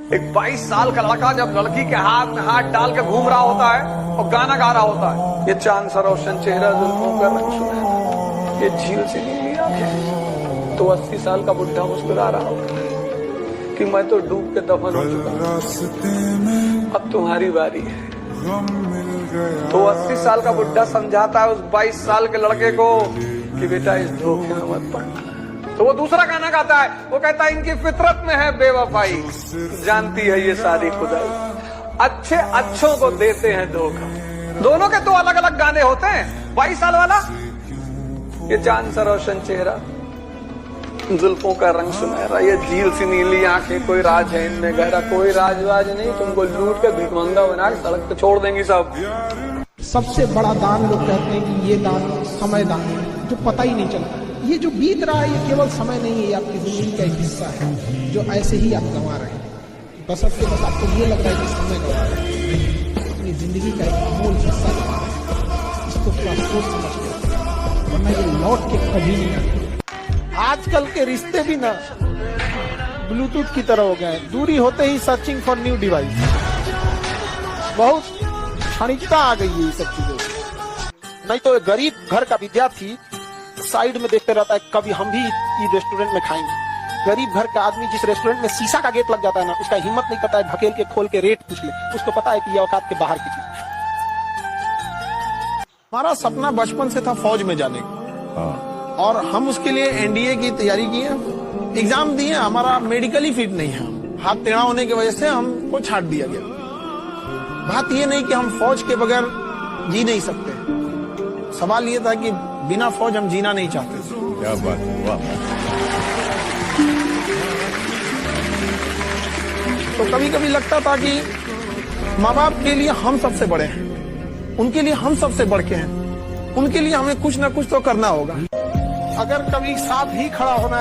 एक 22 साल का लड़का जब लड़की के हाथ में हाथ डाल के घूम रहा होता है और गाना गा रहा होता है, ये चांद सा रोशन चेहरा जुल्फों का रंग सुनहरा, ये झील से नीली आंखें, तो 80 साल का बुढ़ा मुस्कुरा रहा होता है कि मैं तो डूब के दफन हो चुका, अब तुम्हारी बारी है। तो 80 साल का बुढ़ा समझाता है उस 22 साल के लड़के को कि बेटा इस धोखे में मत पड़ना। तो वो दूसरा गाना गाता है, वो कहता है इनकी फितरत में है बेवफाई, जानती है ये सारी खुदाई, अच्छे अच्छों को देते हैं धोखा। दोनों के दो अलग अलग गाने होते हैं। 22 साल वाला, ये चांद सा रोशन चेहरा, जुल्फों का रंग सुनहरा, ये झील सी नीली आंखें, कोई राज है इनमें गहरा, कोई राजवाज नहीं, तुमको लूट के भिखमंगा बना के सड़क पे छोड़ देंगी सब। सबसे बड़ा दान लोग कहते हैं कि ये दान समय दान है, जो पता ही नहीं चलता। ये जो बीत रहा है ये केवल समय नहीं है, ये आपकी जिंदगी का एक हिस्सा है जो ऐसे ही आप गंवा रहे हैं। बस आपको ये लग रहा है कि समय गंवा रहे हैं, अपनी जिंदगी का एक अमूल हिस्सा गंवा रहे हैं। इसको थोड़ा सोच समझ के, वरना ये लौट के कभी नहीं आएगा। आजकल के रिश्ते भी ना ब्लूटूथ की तरह हो गए हैं, दूरी होते ही सर्चिंग फॉर न्यू डिवाइस। बहुत क्षणिकता आ गई है ये सब चीजों। नहीं तो गरीब घर का विद्यार्थी साइड में देखते रहता है कभी हम भी इस रेस्टोरेंट में खाएंगे। गरीब घर का आदमी जिस रेस्टोरेंट में शीशा का गेट लग जाता है ना, उसका हिम्मत नहीं करता है भकेल के खोल के रेट पूछ ले, उसको पता है कि ये औकात के बाहर की चीज। हमारा सपना बचपन से था फौज में जाने का, और हम उसके लिए एनडीए की तैयारी की है, एग्जाम दिए, हमारा मेडिकली फिट नहीं है, हाथ टेढ़ा होने की वजह से हमको छाट दिया गया। बात ये नहीं कि हम फौज के बगैर जी नहीं सकते, सवाल ये था कि बिना फौज हम जीना नहीं चाहते। क्या बात, वाह। तो कभी कभी लगता था कि माँ बाप के लिए हम सबसे बड़े हैं, उनके लिए हम सबसे बढ़ के हैं, उनके लिए हमें कुछ ना कुछ तो करना होगा। अगर कभी साथ ही खड़ा होना है